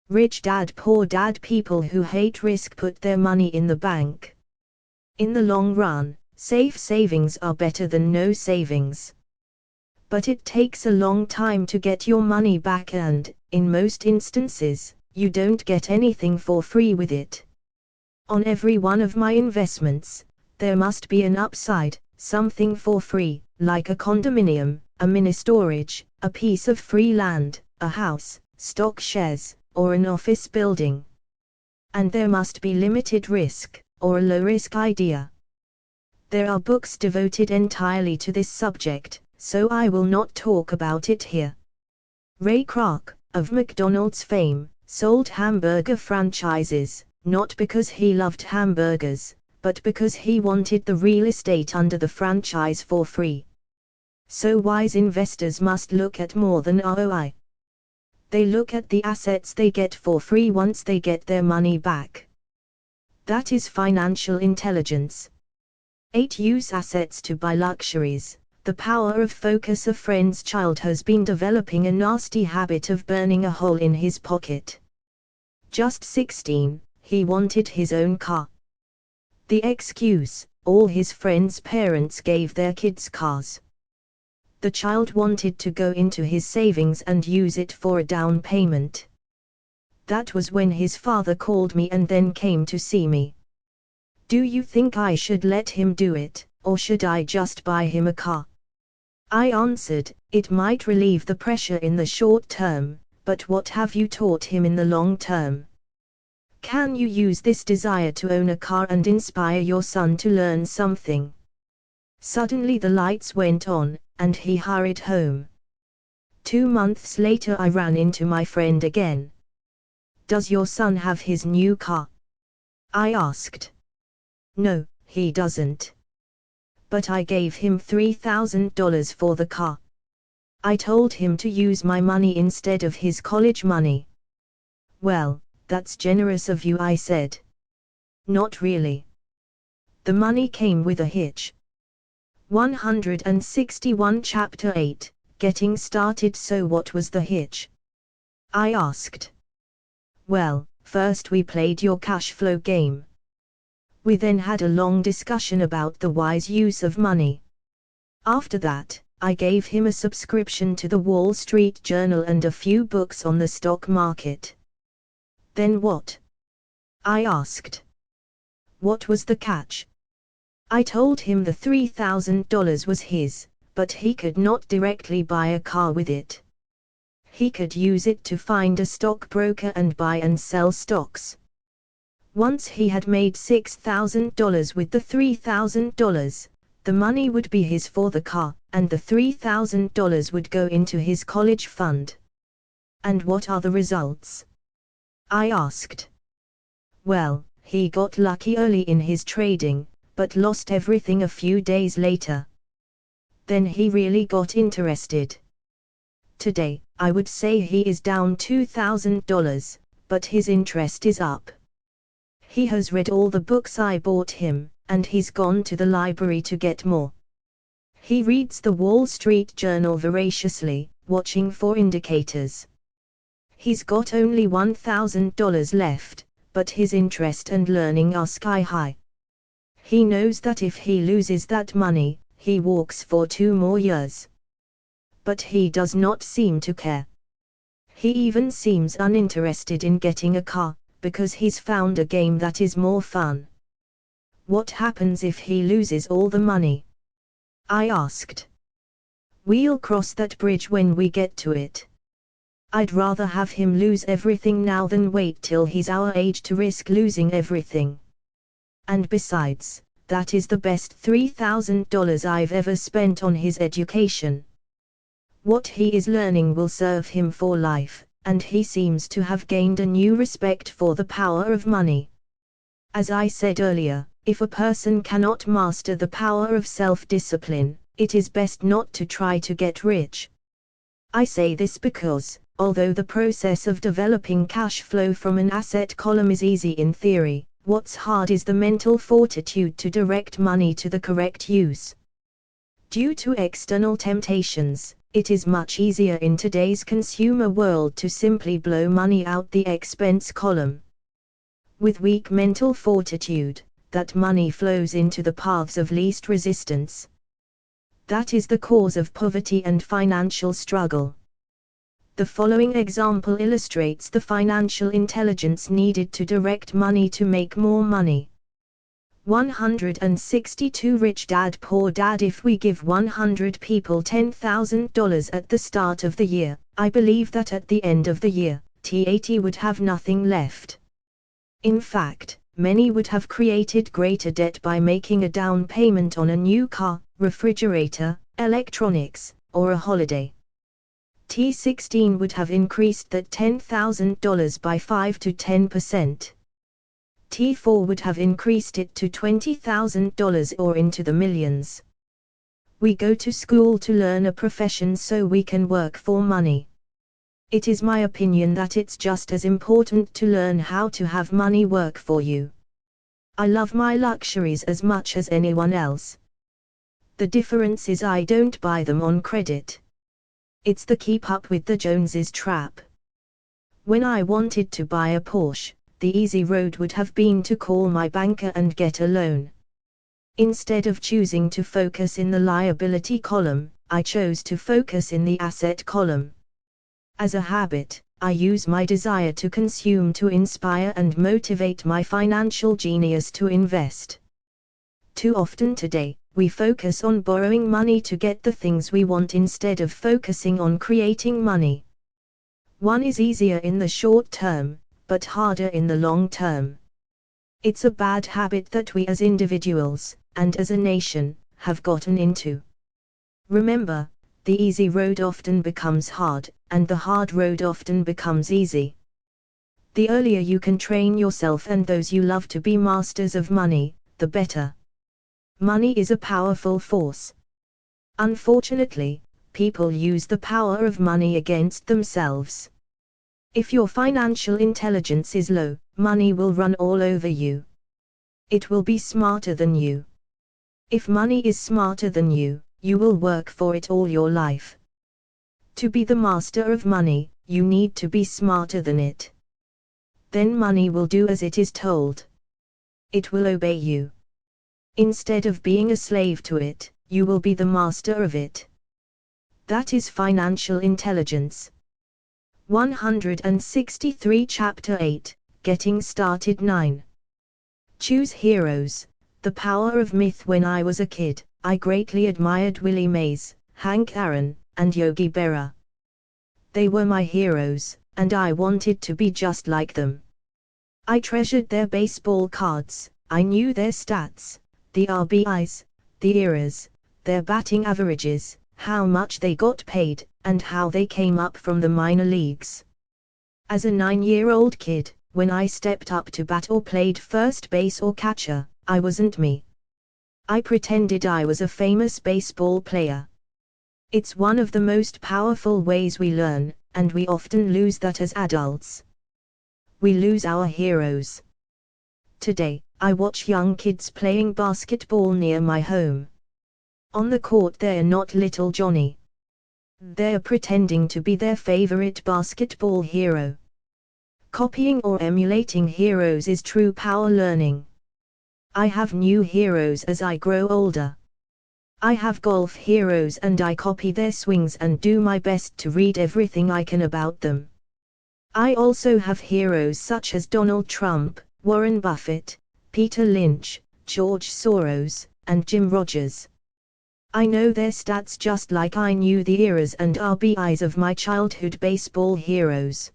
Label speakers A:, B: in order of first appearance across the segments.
A: Rich dad, poor dad. People who hate risk put their money in the bank. In the long run, safe savings are better than no savings. But it takes a long time to get your money back and, in most instances, you don't get anything for free with it. On every one of my investments, there must be an upside, something for free, like a condominium, a mini storage, a piece of free land, a house, stock shares, or an office building. And there must be limited risk, or a low-risk idea. There are books devoted entirely to this subject, so I will not talk about it here. Ray Kroc, of McDonald's fame, sold hamburger franchises, not because he loved hamburgers, but because he wanted the real estate under the franchise for free. So wise investors must look at more than ROI. They look at the assets they get for free once they get their money back. That is financial intelligence. 8. Use assets to buy luxuries. The power of focus. A friend's child has been developing a nasty habit of burning a hole in his pocket. Just 16, he wanted his own car. The excuse: all his friends' parents gave their kids cars. The child wanted to go into his savings and use it for a down payment. That was when his father called me and then came to see me. Do you think I should let him do it, or should I just buy him a car? I answered, it might relieve the pressure in the short term, but what have you taught him in the long term? Can you use this desire to own a car and inspire your son to learn something? Suddenly the lights went on, and he hurried home. 2 months later I ran into my friend again. Does your son have his new car? I asked. No, he doesn't. But I gave him $3,000 for the car. I told him to use my money instead of his college money. Well, that's generous of you, I said. Not really. The money came with a hitch. 161 Chapter 8, Getting Started. So what was the hitch? I asked. Well, first we played your cash flow game. We then had a long discussion about the wise use of money. After that, I gave him a subscription to the Wall Street Journal and a few books on the stock market. Then what? I asked. What was the catch? I told him the $3,000 was his, but he could not directly buy a car with it. He could use it to find a stockbroker and buy and sell stocks. Once he had made $6,000 with the $3,000, the money would be his for the car, and the $3,000 would go into his college fund. And what are the results? I asked. Well, he got lucky early in his trading, but lost everything a few days later. Then he really got interested. Today, I would say he is down $2,000, but his interest is up. He has read all the books I bought him, and he's gone to the library to get more. He reads the Wall Street Journal voraciously, watching for indicators. He's got only $1,000 left, but his interest and learning are sky high. He knows that if he loses that money, he walks for 2 more years. But he does not seem to care. He even seems uninterested in getting a car, because he's found a game that is more fun. What happens if he loses all the money? I asked. We'll cross that bridge when we get to it. I'd rather have him lose everything now than wait till he's our age to risk losing everything. And besides, that is the best $3,000 I've ever spent on his education. What he is learning will serve him for life, and he seems to have gained a new respect for the power of money. As I said earlier, if a person cannot master the power of self-discipline, it is best not to try to get rich. I say this because, although the process of developing cash flow from an asset column is easy in theory, what's hard is the mental fortitude to direct money to the correct use. Due to external temptations, It is much easier in today's consumer world to simply blow money out the expense column. With weak mental fortitude, that money flows into the paths of least resistance. That is the cause of poverty and financial struggle. The following example illustrates the financial intelligence needed to direct money to make more money. 162 Rich Dad Poor Dad. If we give 100 people $10,000 at the start of the year, I believe that at the end of the year, T80 would have nothing left. In fact, many would have created greater debt by making a down payment on a new car, refrigerator, electronics, or a holiday. T16 would have increased that $10,000 by 5 to 10%. T4 would have increased it to $20,000 or into the millions. We go to school to learn a profession so we can work for money. It is my opinion that it's just as important to learn how to have money work for you. I love my luxuries as much as anyone else. The difference is I don't buy them on credit. It's the keep up with the Joneses trap. When I wanted to buy a Porsche, the easy road would have been to call my banker and get a loan. Instead of choosing to focus in the liability column, I chose to focus in the asset column. As a habit, I use my desire to consume to inspire and motivate my financial genius to invest. Too often today, we focus on borrowing money to get the things we want instead of focusing on creating money. One is easier in the short term, but harder in the long term. It's a bad habit that we as individuals, and as a nation, have gotten into. Remember, the easy road often becomes hard, and the hard road often becomes easy. The earlier you can train yourself and those you love to be masters of money, the better. Money is a powerful force. Unfortunately, people use the power of money against themselves. If your financial intelligence is low, money will run all over you. It will be smarter than you. If money is smarter than you, you will work for it all your life. To be the master of money, you need to be smarter than it. Then money will do as it is told. It will obey you. Instead of being a slave to it, you will be the master of it. That is financial intelligence. 163 Chapter 8, Getting Started 9. Choose Heroes. The Power of Myth. When I was a kid, I greatly admired Willie Mays, Hank Aaron, and Yogi Berra. They were my heroes, and I wanted to be just like them. I treasured their baseball cards, I knew their stats, the RBIs, the eras, their batting averages, how much they got paid, and how they came up from the minor leagues. As a 9-year-old kid, when I stepped up to bat or played first base or catcher, I wasn't me. I pretended I was a famous baseball player. It's one of the most powerful ways we learn, and we often lose that as adults. We lose our heroes. Today, I watch young kids playing basketball near my home. On the court they're not little Johnny. They're pretending to be their favorite basketball hero. Copying or emulating heroes is true power learning. I have new heroes as I grow older. I have golf heroes and I copy their swings and do my best to read everything I can about them. I also have heroes such as Donald Trump, Warren Buffett, Peter Lynch, George Soros, and Jim Rogers. I know their stats just like I knew the eras and RBIs of my childhood baseball heroes.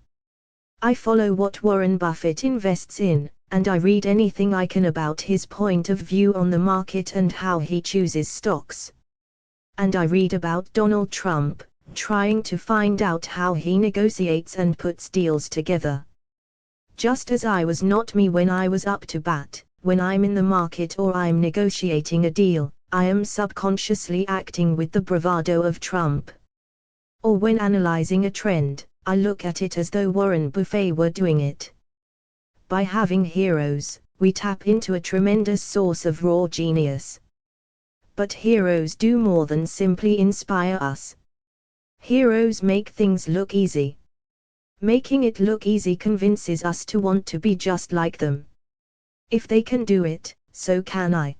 A: I follow what Warren Buffett invests in, and I read anything I can about his point of view on the market and how he chooses stocks. And I read about Donald Trump, trying to find out how he negotiates and puts deals together. Just as I was not me when I was up to bat, when I'm in the market or I'm negotiating a deal, I am subconsciously acting with the bravado of Trump. Or when analyzing a trend, I look at it as though Warren Buffett were doing it. By having heroes, we tap into a tremendous source of raw genius. But heroes do more than simply inspire us. Heroes make things look easy. Making it look easy convinces us to want to be just like them. If they can do it, so can I.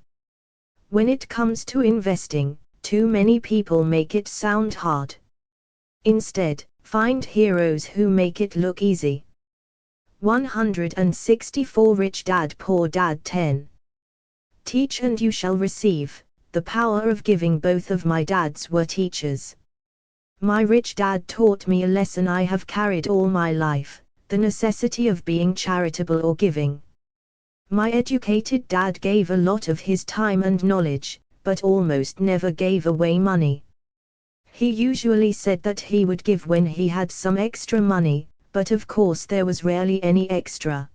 A: When it comes to investing, too many people make it sound hard. Instead, find heroes who make it look easy. 164 Rich Dad Poor Dad 10. Teach and you shall receive. The power of giving. Both of my dads were teachers. My rich dad taught me a lesson I have carried all my life, the necessity of being charitable or giving. My educated dad gave a lot of his time and knowledge, but almost never gave away money. He usually said that he would give when he had some extra money, but of course there was rarely any extra.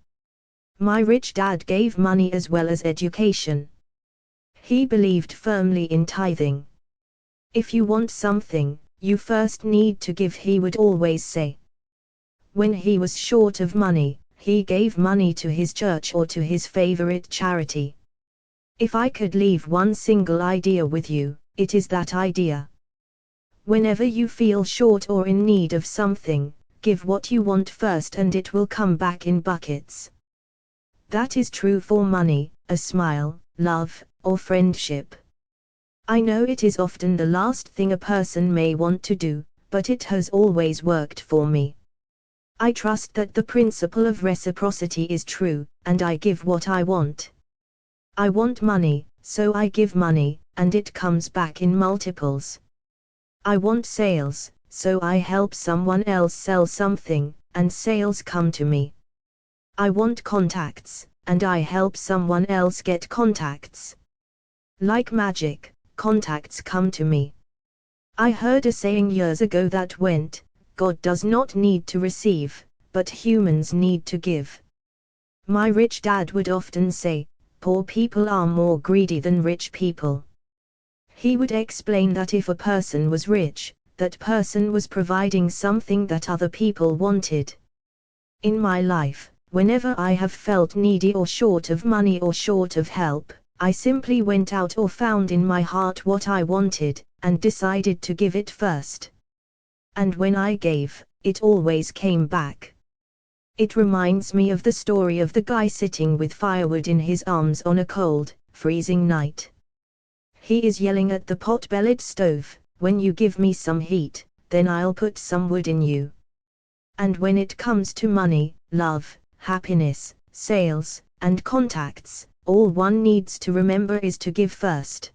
A: My rich dad gave money as well as education. He believed firmly in tithing. If you want something, you first need to give, he would always say. When he was short of money, he gave money to his church or to his favorite charity. If I could leave one single idea with you, it is that idea. Whenever you feel short or in need of something, give what you want first and it will come back in buckets. That is true for money, a smile, love, or friendship. I know it is often the last thing a person may want to do, but it has always worked for me. I trust that the principle of reciprocity is true, and I give what I want. I want money, so I give money, and it comes back in multiples. I want sales, so I help someone else sell something, and sales come to me. I want contacts, and I help someone else get contacts. Like magic, contacts come to me. I heard a saying years ago that went, God does not need to receive, but humans need to give. My rich dad would often say, poor people are more greedy than rich people. He would explain that if a person was rich, that person was providing something that other people wanted. In my life, whenever I have felt needy or short of money or short of help, I simply went out or found in my heart what I wanted, and decided to give it first. And when I gave, it always came back. It reminds me of the story of the guy sitting with firewood in his arms on a cold, freezing night. He is yelling at the pot-bellied stove, when you give me some heat, then I'll put some wood in you. And when it comes to money, love, happiness, sales, and contacts, all one needs to remember is to give first.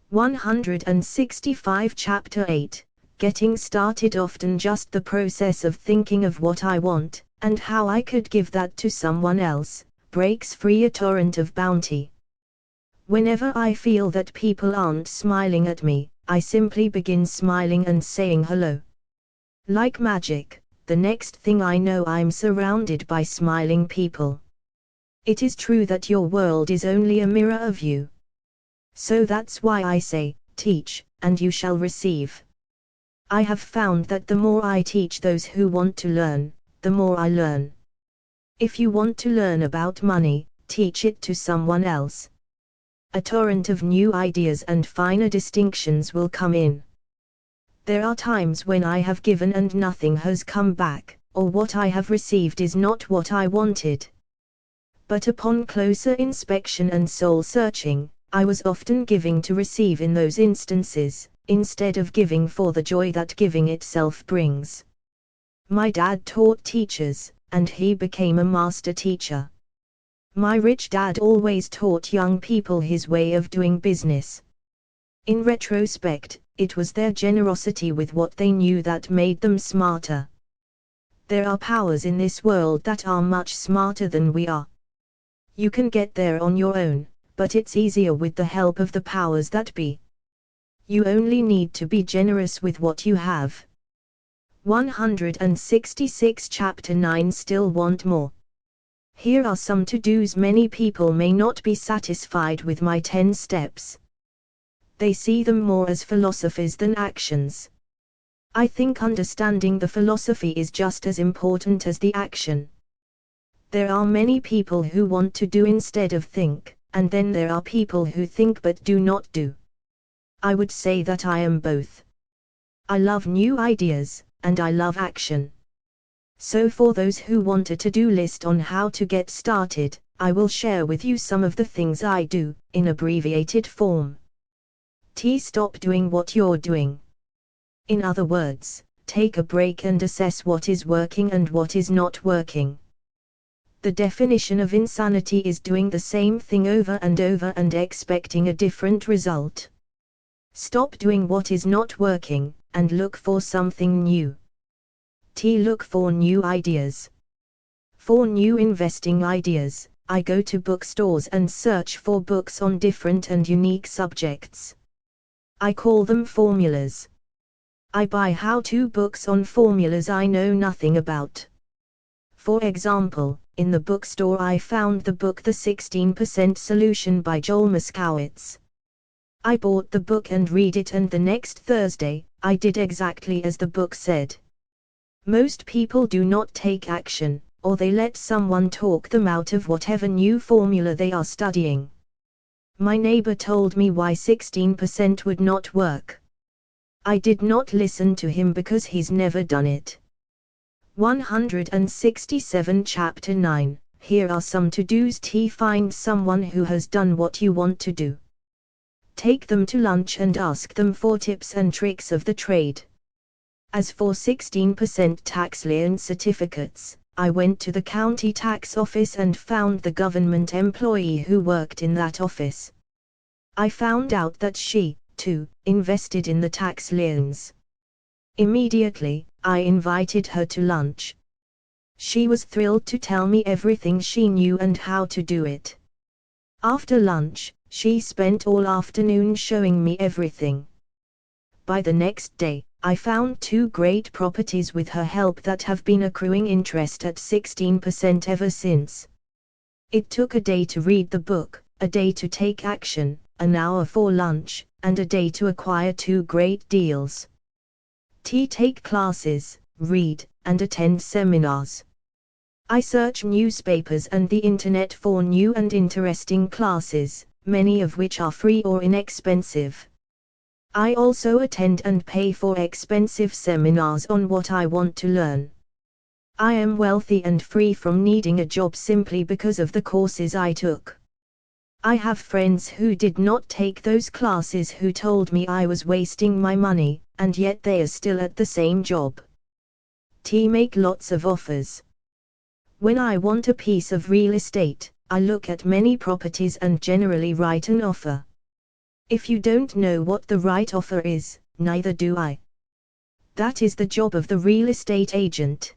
A: 165 Chapter 8. Getting started. Often just the process of thinking of what I want, and how I could give that to someone else, breaks free a torrent of bounty. Whenever I feel that people aren't smiling at me, I simply begin smiling and saying hello. Like magic, the next thing I know I'm surrounded by smiling people. It is true that your world is only a mirror of you. So that's why I say, teach, and you shall receive. I have found that the more I teach those who want to learn, the more I learn. If you want to learn about money, teach it to someone else. A torrent of new ideas and finer distinctions will come in. There are times when I have given and nothing has come back, or what I have received is not what I wanted. But upon closer inspection and soul searching, I was often giving to receive in those instances, instead of giving for the joy that giving itself brings. My dad taught teachers, and he became a master teacher. My rich dad always taught young people his way of doing business. In retrospect, it was their generosity with what they knew that made them smarter. There are powers in this world that are much smarter than we are. You can get there on your own, but it's easier with the help of the powers that be. You only need to be generous with what you have. 166 Chapter 9. Still want more? Here are some to-dos. Many people may not be satisfied with my 10 steps. They see them more as philosophies than actions. I think understanding the philosophy is just as important as the action. There are many people who want to do instead of think, and then there are people who think but do not do. I would say that I am both. I love new ideas, and I love action. So for those who want a to-do list on how to get started, I will share with you some of the things I do, in abbreviated form. T. Stop doing what you're doing. In other words, take a break and assess what is working and what is not working. The definition of insanity is doing the same thing over and over and expecting a different result. Stop doing what is not working, and look for something new. T. Look for new ideas. For new investing ideas, I go to bookstores and search for books on different and unique subjects. I call them formulas. I buy how-to books on formulas I know nothing about. For example, in the bookstore I found the book The 16% Solution by Joel Moskowitz. I bought the book and read it, and the next Thursday, I did exactly as the book said. Most people do not take action, or they let someone talk them out of whatever new formula they are studying. My neighbor told me why 16% would not work. I did not listen to him because he's never done it. 167 Chapter 9. Here are some to-dos. T. Find someone who has done what you want to do. Take them to lunch and ask them for tips and tricks of the trade. As for 16% tax lien certificates, I went to the county tax office and found the government employee who worked in that office. I found out that she, too, invested in the tax liens. Immediately, I invited her to lunch. She was thrilled to tell me everything she knew and how to do it. After lunch, she spent all afternoon showing me everything. By the next day, I found 2 great properties with her help that have been accruing interest at 16% ever since. It took a day to read the book, a day to take action, an hour for lunch, and a day to acquire 2 great deals. T. Take classes, read, and attend seminars. I search newspapers and the internet for new and interesting classes, many of which are free or inexpensive. I also attend and pay for expensive seminars on what I want to learn. I am wealthy and free from needing a job simply because of the courses I took. I have friends who did not take those classes who told me I was wasting my money, and yet they are still at the same job. T. Make lots of offers. When I want a piece of real estate, I look at many properties and generally write an offer. If you don't know what the right offer is, neither do I. That is the job of the real estate agent.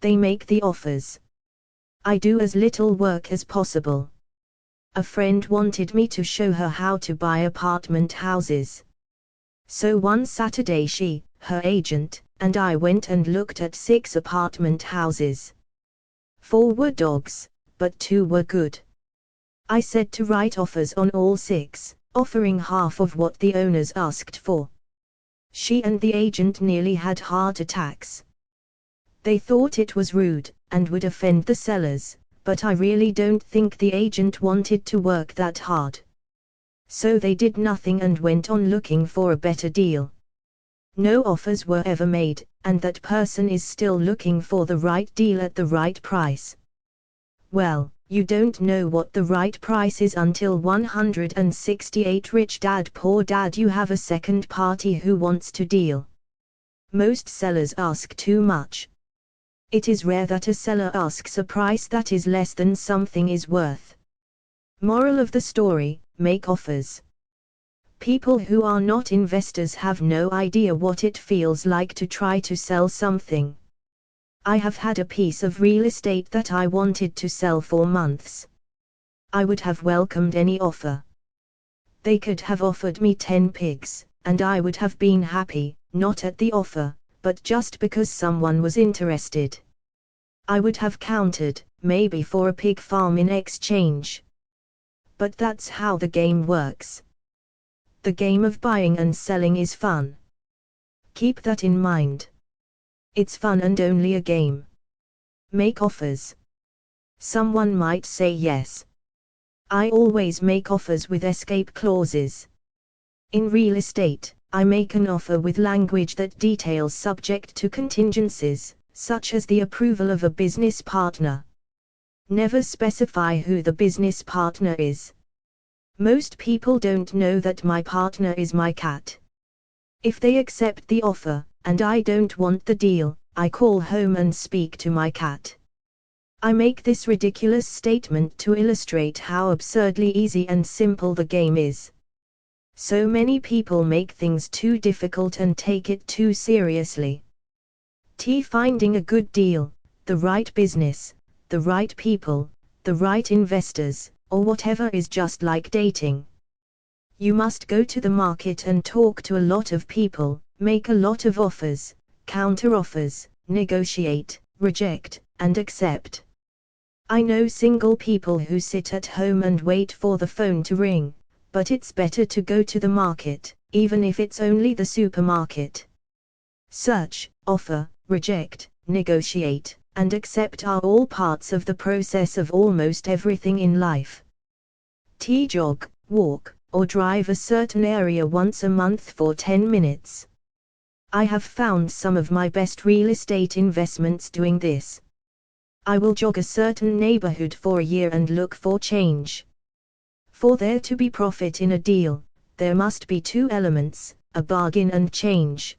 A: They make the offers. I do as little work as possible. A friend wanted me to show her how to buy apartment houses. So one Saturday she, her agent, and I went and looked at 6 apartment houses. 4 were dogs, but 2 were good. I said to write offers on all 6, offering half of what the owners asked for. She and the agent nearly had heart attacks. They thought it was rude, and would offend the sellers, but I really don't think the agent wanted to work that hard. So they did nothing and went on looking for a better deal. No offers were ever made, and that person is still looking for the right deal at the right price. Well, you don't know what the right price is until 168 Rich Dad Poor Dad. You have a second party who wants to deal. Most sellers ask too much. It is rare that a seller asks a price that is less than something is worth. Moral of the story: make offers. People who are not investors have no idea what it feels like to try to sell something. I have had a piece of real estate that I wanted to sell for months. I would have welcomed any offer. They could have offered me 10 pigs, and I would have been happy, not at the offer, but just because someone was interested. I would have countered, maybe for a pig farm in exchange. But that's how the game works. The game of buying and selling is fun. Keep that in mind. It's fun and only a game. Make offers. Someone might say yes. I always make offers with escape clauses. In real estate, I make an offer with language that details subject to contingencies, such as the approval of a business partner. Never specify who the business partner is. Most people don't know that my partner is my cat. If they accept the offer, and I don't want the deal, I call home and speak to my cat. I make this ridiculous statement to illustrate how absurdly easy and simple the game is. So many people make things too difficult and take it too seriously. Finding a good deal, the right business, the right people, the right investors, or whatever is just like dating. You must go to the market and talk to a lot of people, make a lot of offers, counter-offers, negotiate, reject, and accept. I know single people who sit at home and wait for the phone to ring, but it's better to go to the market, even if it's only the supermarket. Search, offer, reject, negotiate, and accept are all parts of the process of almost everything in life. Jog, walk, or drive a certain area once a month for 10 minutes. I have found some of my best real estate investments doing this. I will jog a certain neighborhood for a year and look for change. For there to be profit in a deal, there must be two elements, a bargain and change.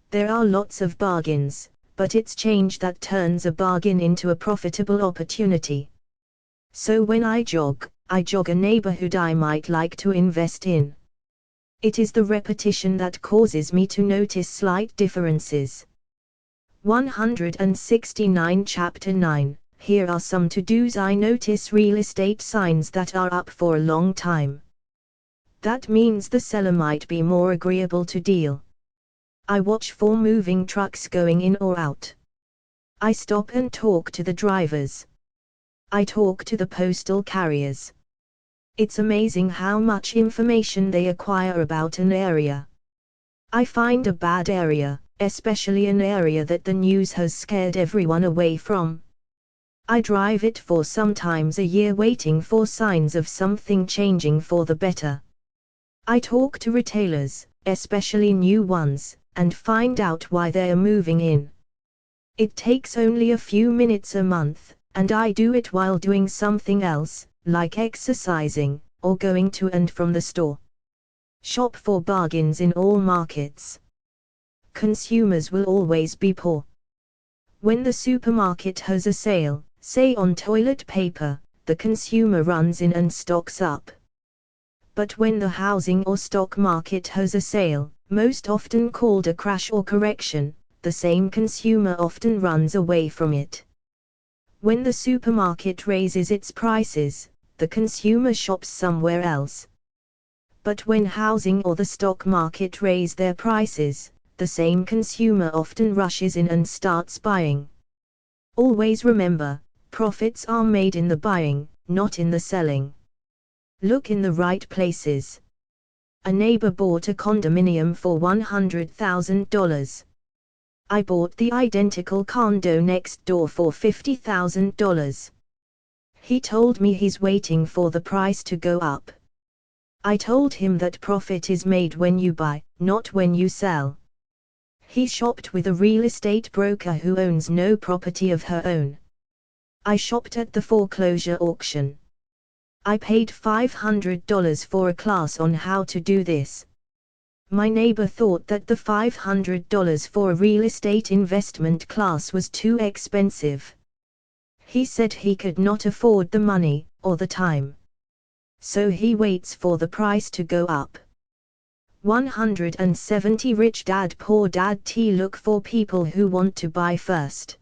A: There are lots of bargains, but it's change that turns a bargain into a profitable opportunity. So when I jog a neighborhood I might like to invest in. It is the repetition that causes me to notice slight differences. 169 Chapter 9. Here are some to-dos. I notice real estate signs that are up for a long time. That means the seller might be more agreeable to deal. I watch for moving trucks going in or out. I stop and talk to the drivers. I talk to the postal carriers. It's amazing how much information they acquire about an area. I find a bad area, especially an area that the news has scared everyone away from. I drive it for sometimes a year waiting for signs of something changing for the better. I talk to retailers, especially new ones, and find out why they are moving in. It takes only a few minutes a month, and I do it while doing something else, like exercising, or going to and from the store. Shop for bargains in all markets. Consumers will always be poor. When the supermarket has a sale, say on toilet paper, the consumer runs in and stocks up. But when the housing or stock market has a sale, most often called a crash or correction, the same consumer often runs away from it. When the supermarket raises its prices, the consumer shops somewhere else. But when housing or the stock market raise their prices, the same consumer often rushes in and starts buying. Always remember, profits are made in the buying, not in the selling. Look in the right places. A neighbor bought a condominium for $100,000. I bought the identical condo next door for $50,000. He told me he's waiting for the price to go up. I told him that profit is made when you buy, not when you sell. He shopped with a real estate broker who owns no property of her own. I shopped at the foreclosure auction. I paid $500 for a class on how to do this. My neighbor thought that the $500 for a real estate investment class was too expensive. He said he could not afford the money, or the time. So he waits for the price to go up. 170 Rich Dad Poor Dad. Look for people who want to buy first.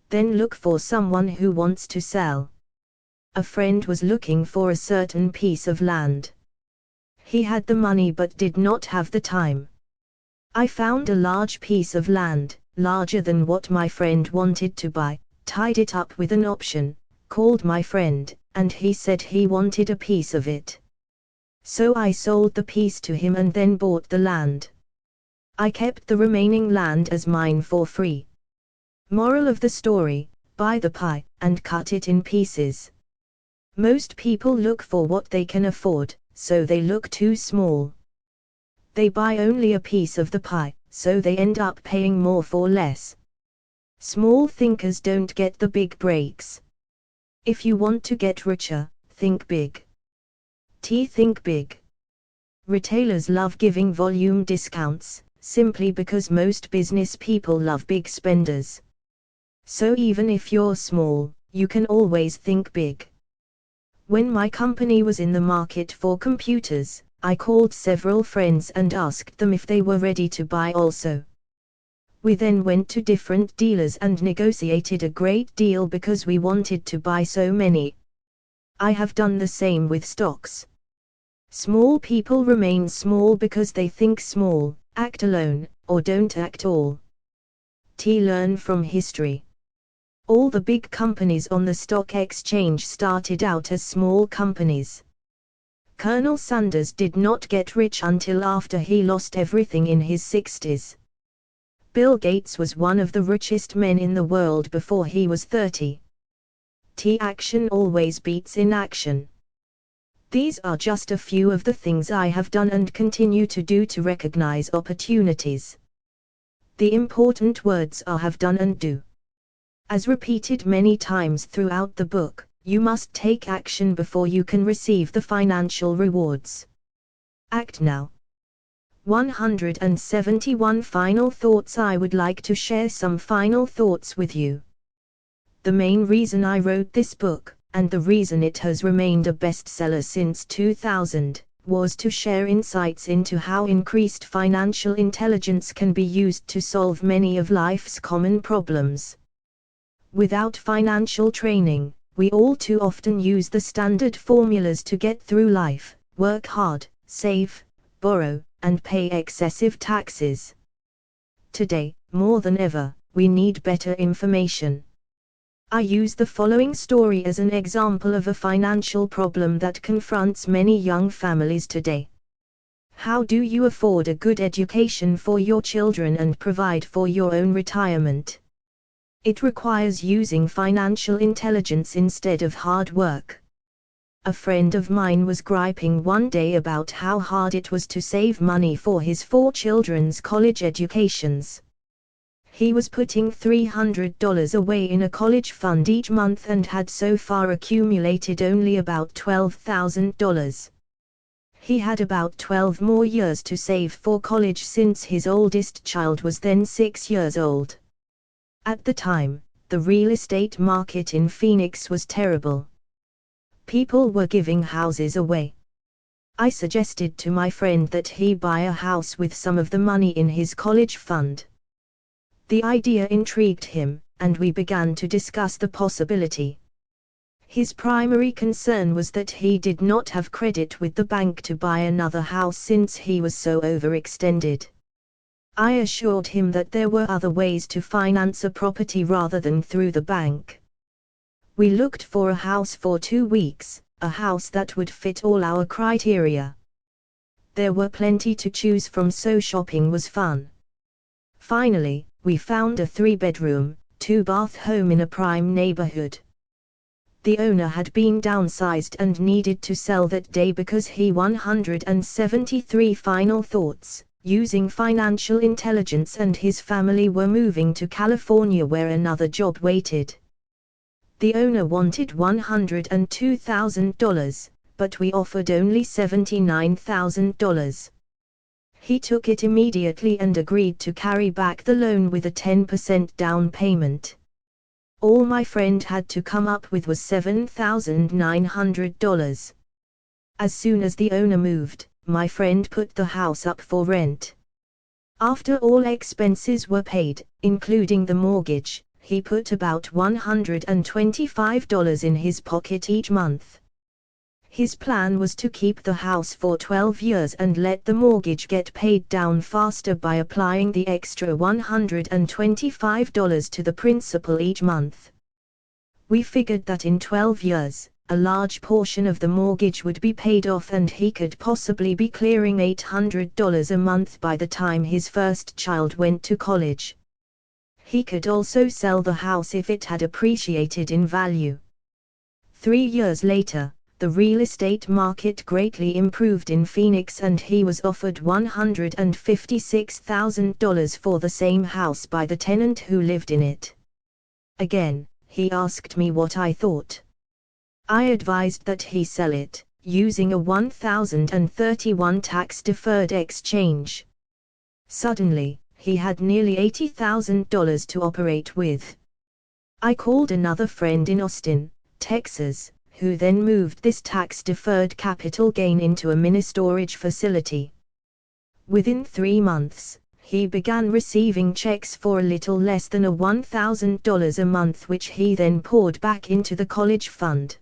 A: Then look for someone who wants to sell. A friend was looking for a certain piece of land. He had the money but did not have the time. I found a large piece of land, larger than what my friend wanted to buy, tied it up with an option, called my friend, and he said he wanted a piece of it. So I sold the piece to him and then bought the land. I kept the remaining land as mine for free. Moral of the story: buy the pie, and cut it in pieces. Most people look for what they can afford, so they look too small. They buy only a piece of the pie, so they end up paying more for less. Small thinkers don't get the big breaks. If you want to get richer, think big. Think big. Retailers love giving volume discounts, simply because most business people love big spenders. So even if you're small, you can always think big. When my company was in the market for computers, I called several friends and asked them if they were ready to buy also. We then went to different dealers and negotiated a great deal because we wanted to buy so many. I have done the same with stocks. Small people remain small because they think small, act alone, or don't act all. Learn from history. All the big companies on the stock exchange started out as small companies. Colonel Sanders did not get rich until after he lost everything in his 60s. Bill Gates was one of the richest men in the world before he was 30. Action always beats inaction. These are just a few of the things I have done and continue to do to recognize opportunities. The important words are have done and do. As repeated many times throughout the book, you must take action before you can receive the financial rewards. Act now. 171 Final thoughts. I would like to share some final thoughts with you. The main reason I wrote this book, and the reason it has remained a bestseller since 2000, was to share insights into how increased financial intelligence can be used to solve many of life's common problems. Without financial training, we all too often use the standard formulas to get through life: work hard, save, borrow, and pay excessive taxes. Today, more than ever, we need better information. I use the following story as an example of a financial problem that confronts many young families today. How do you afford a good education for your children and provide for your own retirement? It requires using financial intelligence instead of hard work. A friend of mine was griping one day about how hard it was to save money for his 4 children's college educations. He was putting $300 away in a college fund each month and had so far accumulated only about $12,000. He had about 12 more years to save for college since his oldest child was then 6 years old. At the time, the real estate market in Phoenix was terrible. People were giving houses away. I suggested to my friend that he buy a house with some of the money in his college fund. The idea intrigued him, and we began to discuss the possibility. His primary concern was that he did not have credit with the bank to buy another house since he was so overextended. I assured him that there were other ways to finance a property rather than through the bank. We looked for a house for 2 weeks, a house that would fit all our criteria. There were plenty to choose from, so shopping was fun. Finally, we found a 3-bedroom, 2-bath home in a prime neighborhood. The owner had been downsized and needed to sell that day because he 173 final thoughts. Using financial intelligence, and his family were moving to California where another job waited. The owner wanted $102,000, but we offered only $79,000. He took it immediately and agreed to carry back the loan with a 10% down payment. All my friend had to come up with was $7,900. As soon as the owner moved, my friend put the house up for rent. After all expenses were paid, including the mortgage, he put about $125 in his pocket each month. His plan was to keep the house for 12 years and let the mortgage get paid down faster by applying the extra $125 to the principal each month. We figured that in 12 years, a large portion of the mortgage would be paid off and he could possibly be clearing $800 a month by the time his first child went to college. He could also sell the house if it had appreciated in value. 3 years later, the real estate market greatly improved in Phoenix and he was offered $156,000 for the same house by the tenant who lived in it. Again, he asked me what I thought. I advised that he sell it, using a 1031 tax-deferred exchange. Suddenly, he had nearly $80,000 to operate with. I called another friend in Austin, Texas, who then moved this tax-deferred capital gain into a mini storage facility. Within 3 months, he began receiving checks for a little less than $1,000 a month, which he then poured back into the college fund.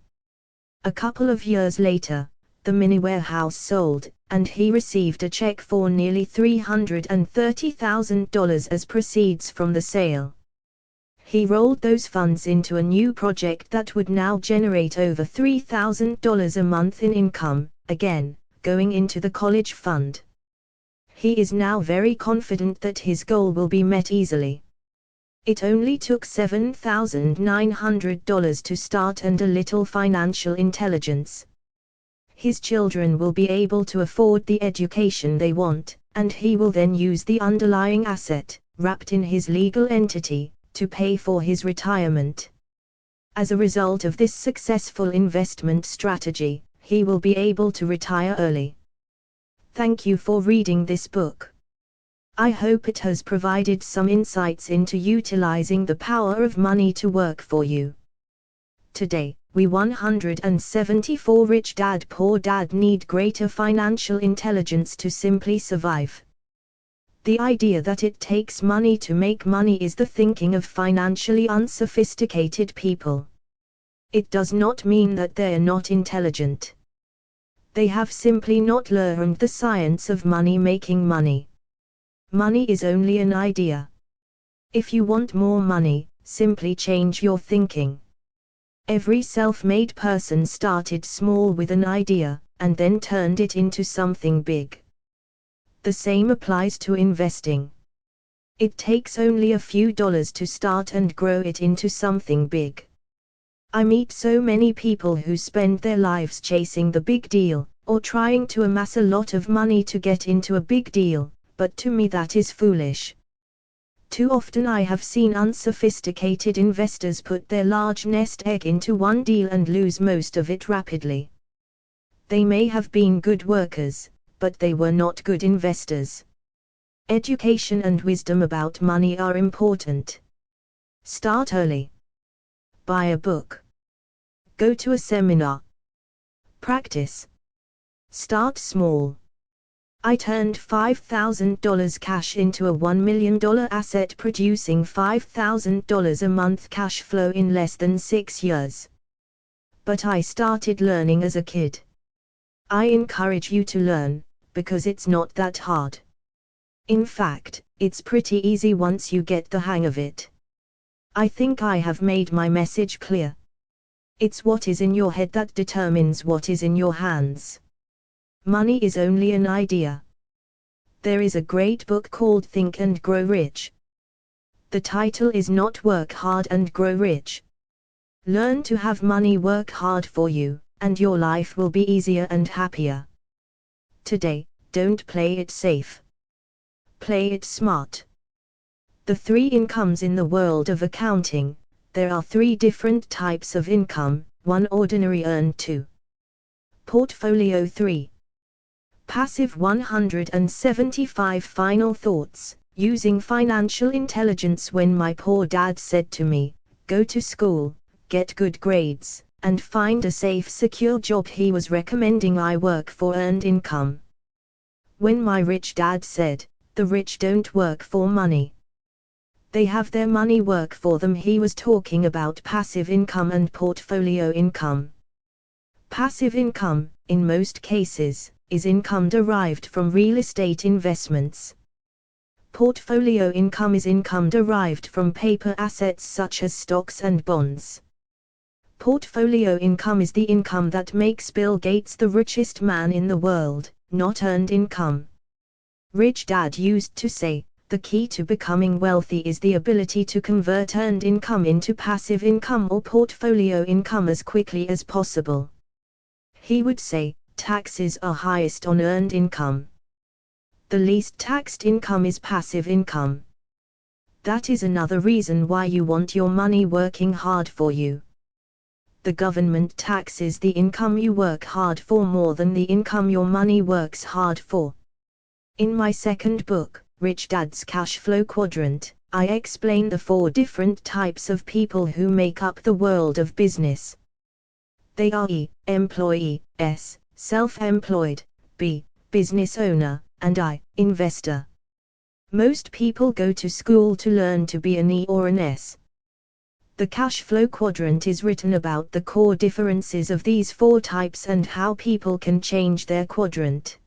A: A couple of years later, the mini warehouse sold, and he received a check for nearly $330,000 as proceeds from the sale. He rolled those funds into a new project that would now generate over $3,000 a month in income, again, going into the college fund. He is now very confident that his goal will be met easily. It only took $7,900 to start and a little financial intelligence. His children will be able to afford the education they want, and he will then use the underlying asset, wrapped in his legal entity, to pay for his retirement. As a result of this successful investment strategy, he will be able to retire early. Thank you for reading this book. I hope it has provided some insights into utilizing the power of money to work for you. Today, we 174 Rich Dad Poor Dad need greater financial intelligence to simply survive. The idea that it takes money to make money is the thinking of financially unsophisticated people. It does not mean that they are not intelligent. They have simply not learned the science of making money. Money is only an idea. If you want more money, simply change your thinking. Every self-made person started small with an idea, and then turned it into something big. The same applies to investing. It takes only a few dollars to start and grow it into something big. I meet so many people who spend their lives chasing the big deal, or trying to amass a lot of money to get into a big deal, but to me that is foolish. Too often I have seen unsophisticated investors put their large nest egg into one deal and lose most of it rapidly. They may have been good workers, but they were not good investors. Education and wisdom about money are important. Start early. Buy a book. Go to a seminar. Practice. Start small. I turned $5,000 cash into a $1 million asset, producing $5,000 a month cash flow in less than 6 years. But I started learning as a kid. I encourage you to learn, because it's not that hard. In fact, it's pretty easy once you get the hang of it. I think I have made my message clear. It's what is in your head that determines what is in your hands. Money is only an idea. There is a great book called Think and Grow Rich. The title is not Work Hard and Grow Rich. Learn to have money work hard for you, and your life will be easier and happier. Today, don't play it safe. Play it smart. The 3 incomes in the world of accounting. There are 3 different types of income, 1 ordinary earned, 2 portfolio, 3 passive. 175 final thoughts. Using financial intelligence. When my poor dad said to me, go to school, get good grades, and find a safe, secure job, he was recommending I work for earned income. When my rich dad said, the rich don't work for money. They have their money work for them, he was talking about passive income and portfolio income. Passive income, in most cases, is income derived from real estate investments. Portfolio income is income derived from paper assets such as stocks and bonds. Portfolio income is the income that makes Bill Gates the richest man in the world, not earned income. Rich Dad used to say, the key to becoming wealthy is the ability to convert earned income into passive income or portfolio income as quickly as possible. He would say, taxes are highest on earned income. The least taxed income is passive income. That is another reason why you want your money working hard for you. The government taxes the income you work hard for more than the income your money works hard for. In my second book, Rich Dad's Cash Flow Quadrant, I explain the 4 different types of people who make up the world of business. They are E, employee, S, self-employed, B, business owner, and I, investor. Most people go to school to learn to be an E or an S. The cash flow quadrant is written about the core differences of these 4 types and how people can change their quadrant.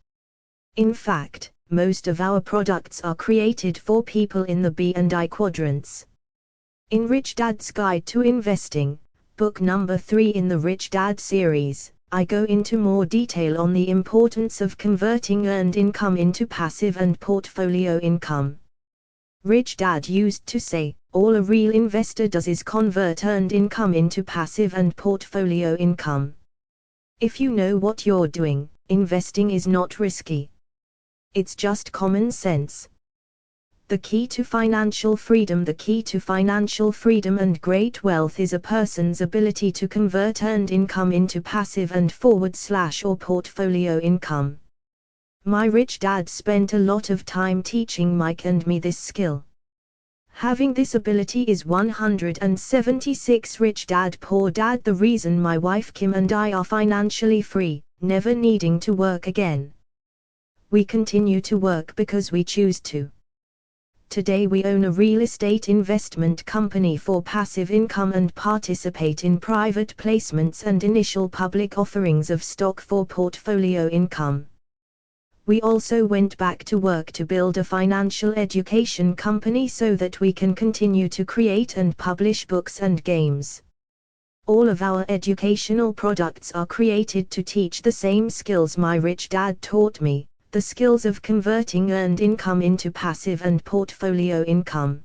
A: In fact, most of our products are created for people in the B and I quadrants. In Rich Dad's Guide to Investing, book number 3 in the Rich Dad series, I go into more detail on the importance of converting earned income into passive and portfolio income. Rich Dad used to say, all a real investor does is convert earned income into passive and portfolio income. If you know what you're doing, investing is not risky. It's just common sense. The key to financial freedom and great wealth is a person's ability to convert earned income into passive and / or portfolio income. My rich dad spent a lot of time teaching Mike and me this skill. Having this ability is 176. Rich Dad Poor Dad. The reason my wife Kim and I are financially free, never needing to work again. We continue to work because we choose to. Today we own a real estate investment company for passive income and participate in private placements and initial public offerings of stock for portfolio income. We also went back to work to build a financial education company so that we can continue to create and publish books and games. All of our educational products are created to teach the same skills my rich dad taught me, the skills of converting earned income into passive and portfolio income.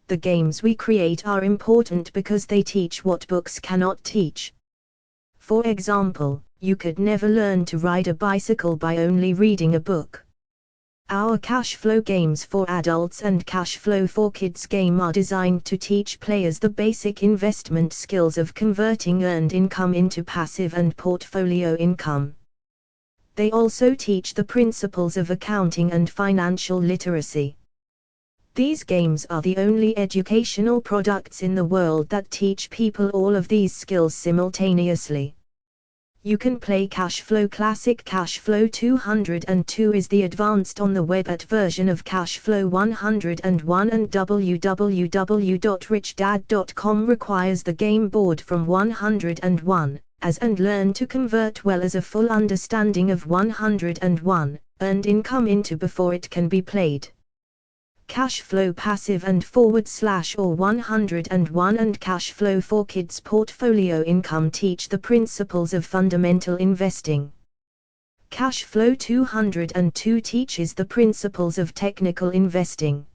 A: The games we create are important because they teach what books cannot teach. For example, you could never learn to ride a bicycle by only reading a book. Our cash flow games for adults and cash flow for kids game are designed to teach players the basic investment skills of converting earned income into passive and portfolio income. They also teach the principles of accounting and financial literacy. These games are the only educational products in the world that teach people all of these skills simultaneously. You can play Cashflow Classic. Cashflow 202 is the advanced on the web at version of Cashflow 101, and www.richdad.com requires the game board from 101, and learn to convert well as a full understanding of 101, earned income into before it can be played. Cash flow passive and / or 101 and cash flow for kids portfolio income teach the principles of fundamental investing. Cash flow 202 teaches the principles of technical investing.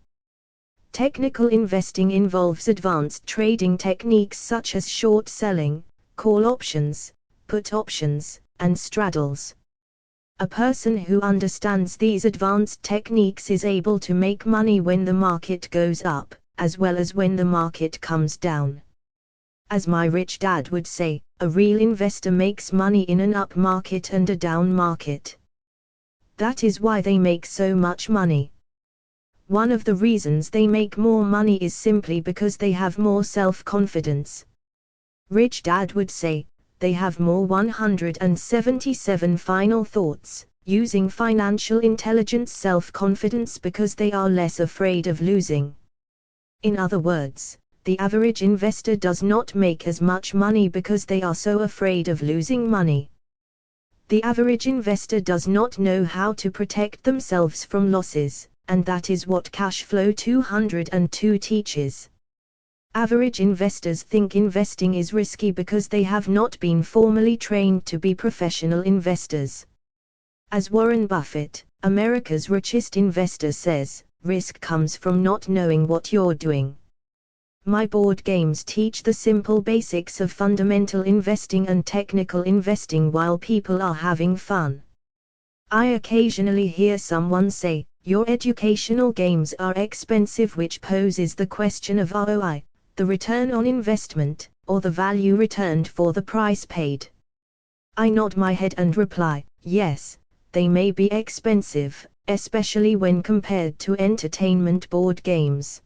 A: Technical investing involves advanced trading techniques such as short selling, call options, put options, and straddles. A person who understands these advanced techniques is able to make money when the market goes up, as well as when the market comes down. As my rich dad would say, a real investor makes money in an up market and a down market. That is why they make so much money. One of the reasons they make more money is simply because they have more self-confidence. Rich Dad would say, they have more 177 final thoughts, using financial intelligence self-confidence because they are less afraid of losing. In other words, the average investor does not make as much money because they are so afraid of losing money. The average investor does not know how to protect themselves from losses, and that is what Cashflow 202 teaches. Average investors think investing is risky because they have not been formally trained to be professional investors. As Warren Buffett, America's richest investor, says, risk comes from not knowing what you're doing. My board games teach the simple basics of fundamental investing and technical investing while people are having fun. I occasionally hear someone say, "Your educational games are expensive," which poses the question of ROI, the return on investment, or the value returned for the price paid. I nod my head and reply, yes, they may be expensive, especially when compared to entertainment board games.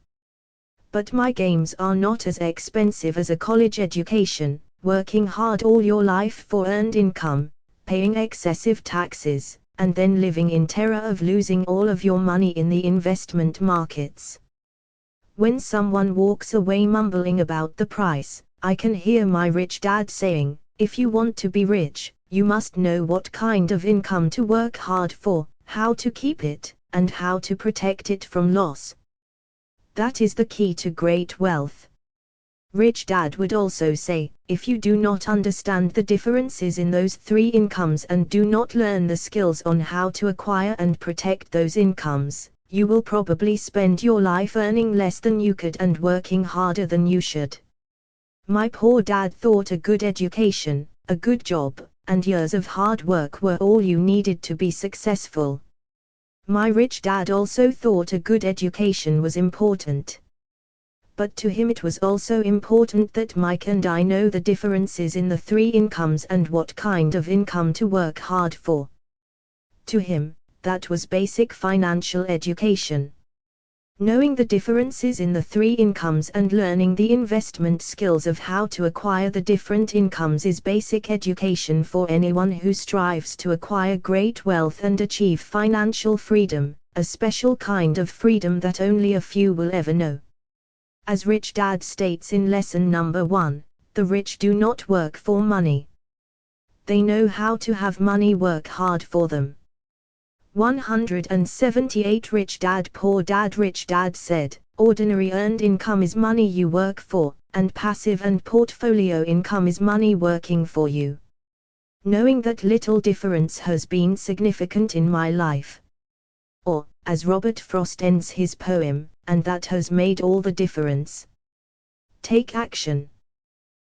A: But my games are not as expensive as a college education, working hard all your life for earned income, paying excessive taxes, and then living in terror of losing all of your money in the investment markets. When someone walks away mumbling about the price, I can hear my rich dad saying, "If you want to be rich, you must know what kind of income to work hard for, how to keep it, and how to protect it from loss. That is the key to great wealth." Rich Dad would also say, if you do not understand the differences in those three incomes and do not learn the skills on how to acquire and protect those incomes, you will probably spend your life earning less than you could and working harder than you should. My poor dad thought a good education, a good job, and years of hard work were all you needed to be successful. My rich dad also thought a good education was important. But to him it was also important that Mike and I know the differences in the three incomes and what kind of income to work hard for. To him, that was basic financial education. Knowing the differences in the three incomes and learning the investment skills of how to acquire the different incomes is basic education for anyone who strives to acquire great wealth and achieve financial freedom, a special kind of freedom that only a few will ever know. As Rich Dad states in lesson number 1, the rich do not work for money. They know how to have money work hard for them. 178 Rich Dad Poor Dad. Rich Dad said, ordinary earned income is money you work for, and passive and portfolio income is money working for you. Knowing that little difference has been significant in my life. Or, as Robert Frost ends his poem, and that has made all the difference. Take action.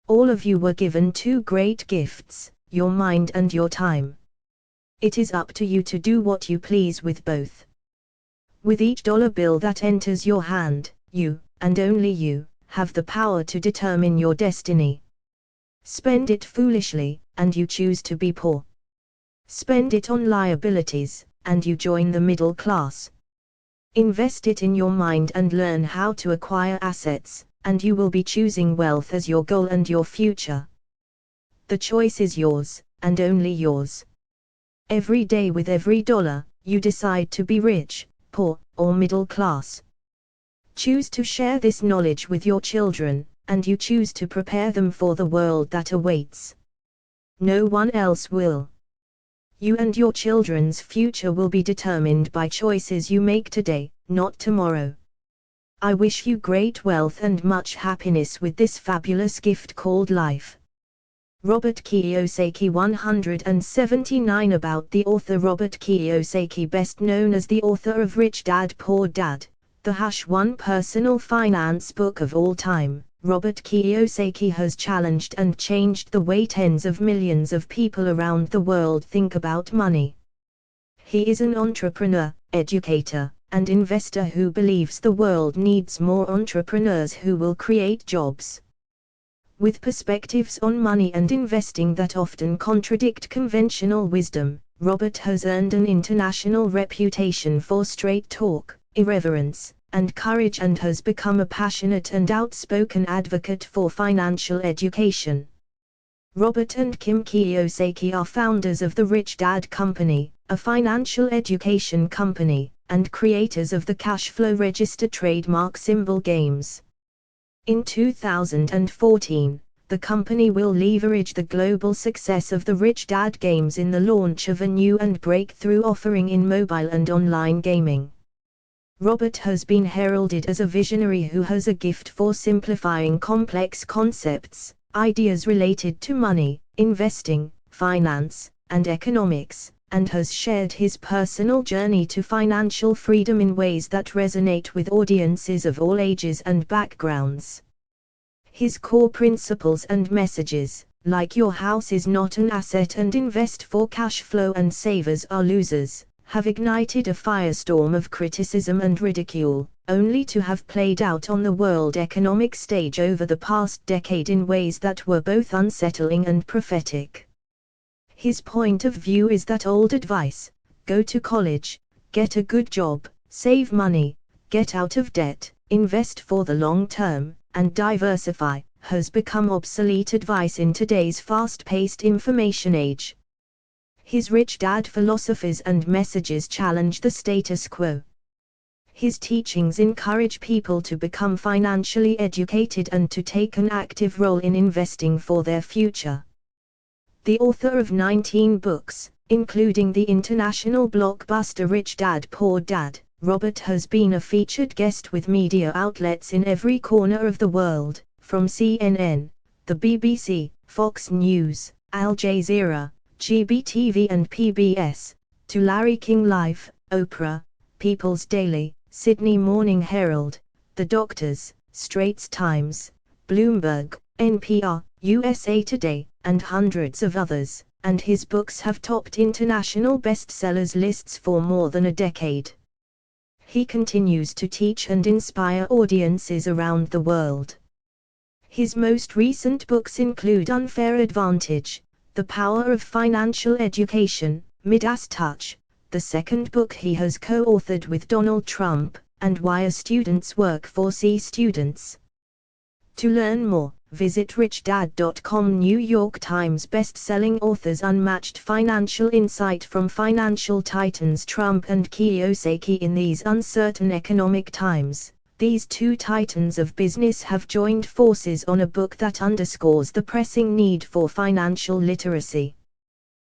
A: All of you were given two great gifts, your mind and your time. It is up to you to do what you please with both. With each dollar bill that enters your hand, you, and only you, have the power to determine your destiny. Spend it foolishly, and you choose to be poor. Spend it on liabilities, and you join the middle class. Invest it in your mind and learn how to acquire assets, and you will be choosing wealth as your goal and your future. The choice is yours, and only yours. Every day with every dollar, you decide to be rich, poor, or middle class. Choose to share this knowledge with your children, and you choose to prepare them for the world that awaits. No one else will. You and your children's future will be determined by choices you make today, not tomorrow. I wish you great wealth and much happiness with this fabulous gift called life. Robert Kiyosaki. 179 About the author. Robert Kiyosaki, best known as the author of Rich Dad Poor Dad, the #1 personal finance book of all time. Robert Kiyosaki has challenged and changed the way tens of millions of people around the world think about money. He is an entrepreneur, educator, and investor who believes the world needs more entrepreneurs who will create jobs. With perspectives on money and investing that often contradict conventional wisdom, Robert has earned an international reputation for straight talk, irreverence, and courage, and has become a passionate and outspoken advocate for financial education. Robert and Kim Kiyosaki are founders of the Rich Dad Company, a financial education company, and creators of the cash flow register trademark symbol games. In 2014, the company will leverage the global success of the Rich Dad games in the launch of a new and breakthrough offering in mobile and online gaming. Robert has been heralded as a visionary who has a gift for simplifying complex concepts, ideas related to money, investing, finance, and economics, and has shared his personal journey to financial freedom in ways that resonate with audiences of all ages and backgrounds. His core principles and messages, like your house is not an asset and invest for cash flow and savers are losers, have ignited a firestorm of criticism and ridicule, only to have played out on the world economic stage over the past decade in ways that were both unsettling and prophetic. His point of view is that old advice, go to college, get a good job, save money, get out of debt, invest for the long term, and diversify, has become obsolete advice in today's fast-paced information age. His rich dad philosophies and messages challenge the status quo. His teachings encourage people to become financially educated and to take an active role in investing for their future. The author of 19 books, including the international blockbuster Rich Dad Poor Dad, Robert has been a featured guest with media outlets in every corner of the world, from CNN, the BBC, Fox News, Al Jazeera, GBTV and PBS, to Larry King Live, Oprah, People's Daily, Sydney Morning Herald, The Doctors, Straits Times, Bloomberg, NPR, USA Today, and hundreds of others, and his books have topped international bestsellers lists for more than a decade. He continues to teach and inspire audiences around the world. His most recent books include Unfair Advantage, The Power of Financial Education, Midas Touch, the second book he has co-authored with Donald Trump, and Why Students Work for Students. To learn more, visit richdad.com. New York Times best-selling authors unmatched financial insight from financial titans Trump and Kiyosaki. In these uncertain economic times, these two titans of business have joined forces on a book that underscores the pressing need for financial literacy.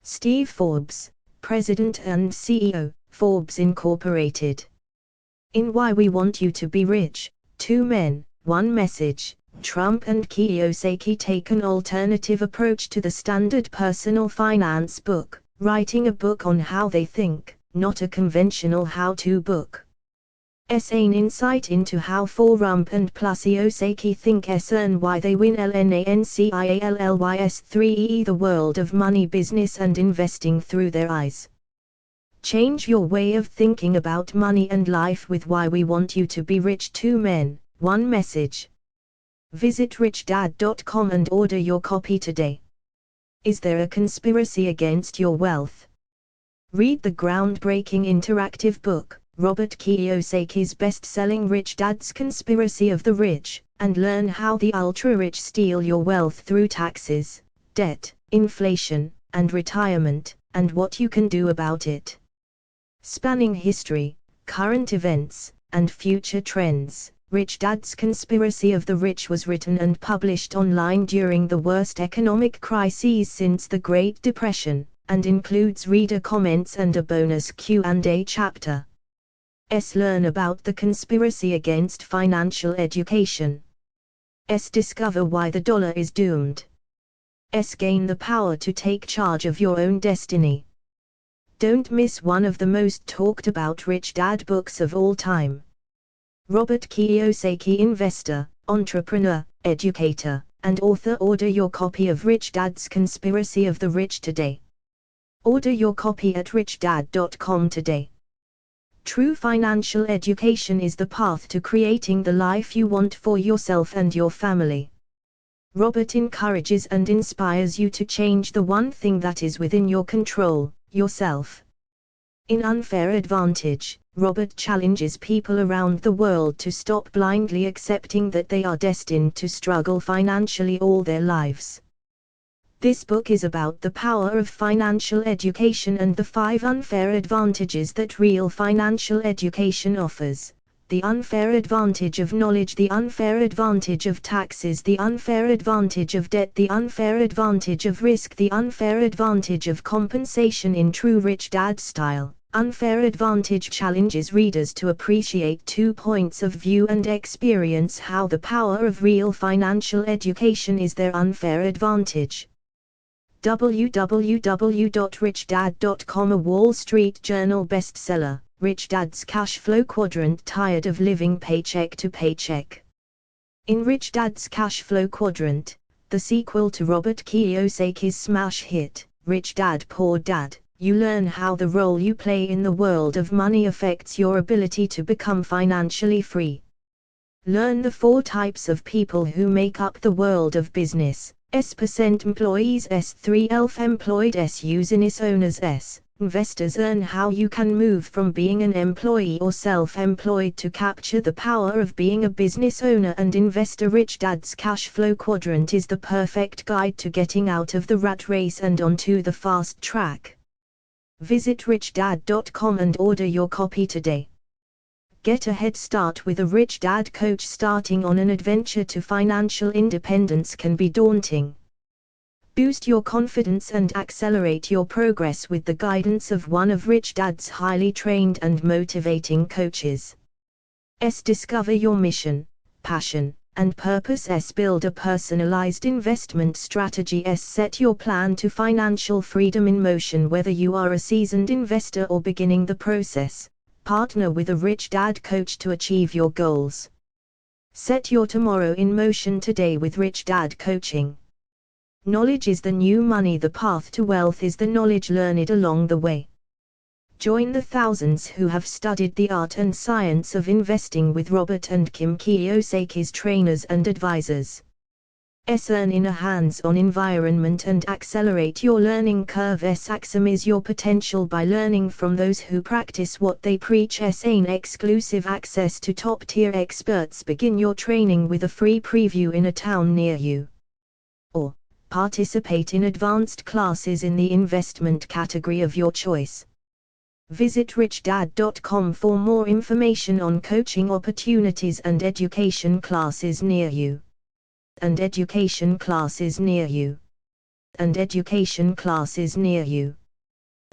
A: Steve Forbes, President and CEO, Forbes Incorporated. In Why We Want You to Be Rich, Two Men, One Message, Trump and Kiyosaki take an alternative approach to the standard personal finance book, writing a book on how they think, not a conventional how-to book. An insight into how Trump and Kiyosaki think and why they win. LNANCIALLYS 3 The world of money, business and investing through their eyes. Change your way of thinking about money and life with Why We Want You to Be Rich. Two Men, One Message. Visit richdad.com and order your copy today. Is there a conspiracy against your wealth? Read the groundbreaking interactive book, Robert Kiyosaki's best-selling Rich Dad's Conspiracy of the Rich, and learn how the ultra-rich steal your wealth through taxes, debt, inflation, and retirement, and what you can do about it. Spanning history, current events, and future trends, Rich Dad's Conspiracy of the Rich was written and published online during the worst economic crises since the Great Depression, and includes reader comments and a bonus Q&A chapter. Learn about the conspiracy against financial education. Discover why the dollar is doomed. Gain the power to take charge of your own destiny. Don't miss one of the most talked about Rich Dad books of all time. Robert Kiyosaki, investor, entrepreneur, educator, and author. Order your copy of Rich Dad's Conspiracy of the Rich today. Order your copy at richdad.com today. True financial education is the path to creating the life you want for yourself and your family. Robert encourages and inspires you to change the one thing that is within your control, yourself. In Unfair Advantage, Robert challenges people around the world to stop blindly accepting that they are destined to struggle financially all their lives. This book is about the power of financial education and the 5 unfair advantages that real financial education offers. The unfair advantage of knowledge, the unfair advantage of taxes, the unfair advantage of debt, the unfair advantage of risk, the unfair advantage of compensation. In true Rich Dad style, Unfair Advantage challenges readers to appreciate 2 points of view and experience how the power of real financial education is their unfair advantage. www.richdad.com. A Wall Street Journal bestseller, Rich Dad's Cash Flow Quadrant. Tired of living paycheck to paycheck? In Rich Dad's Cash Flow Quadrant, the sequel to Robert Kiyosaki's smash hit, Rich Dad Poor Dad, you learn how the role you play in the world of money affects your ability to become financially free. Learn the 4 types of people who make up the world of business. S% employees, S3 self-employed, S business owners, S investors. Learn how you can move from being an employee or self-employed to capture the power of being a business owner and investor. Rich Dad's Cash Flow Quadrant is the perfect guide to getting out of the rat race and onto the fast track. Visit richdad.com and order your copy today. Get a head start with a Rich Dad coach. Starting on an adventure to financial independence can be daunting. Boost your confidence and accelerate your progress with the guidance of one of Rich Dad's highly trained and motivating coaches. Discover your mission, passion, and purpose. Build a personalized investment strategy. Set your plan to financial freedom in motion. Whether you are a seasoned investor or beginning the process, partner with a Rich Dad coach to achieve your goals. Set your tomorrow in motion today with Rich Dad Coaching. Knowledge is the new money. The path to wealth is the knowledge learned along the way. Join the thousands who have studied the art and science of investing with Robert and Kim Kiyosaki's trainers and advisors. Earn in a hands-on environment and accelerate your learning curve. Maximize your potential by learning from those who practice what they preach. Gain exclusive access to top-tier experts. Begin your training with a free preview in a town near you. Or participate in advanced classes in the investment category of your choice. Visit richdad.com for more information on coaching opportunities and education classes near you. And education classes near you. And education classes near you.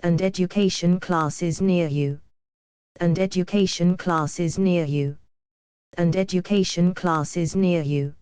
A: And education classes near you. And education classes near you. And education classes near you.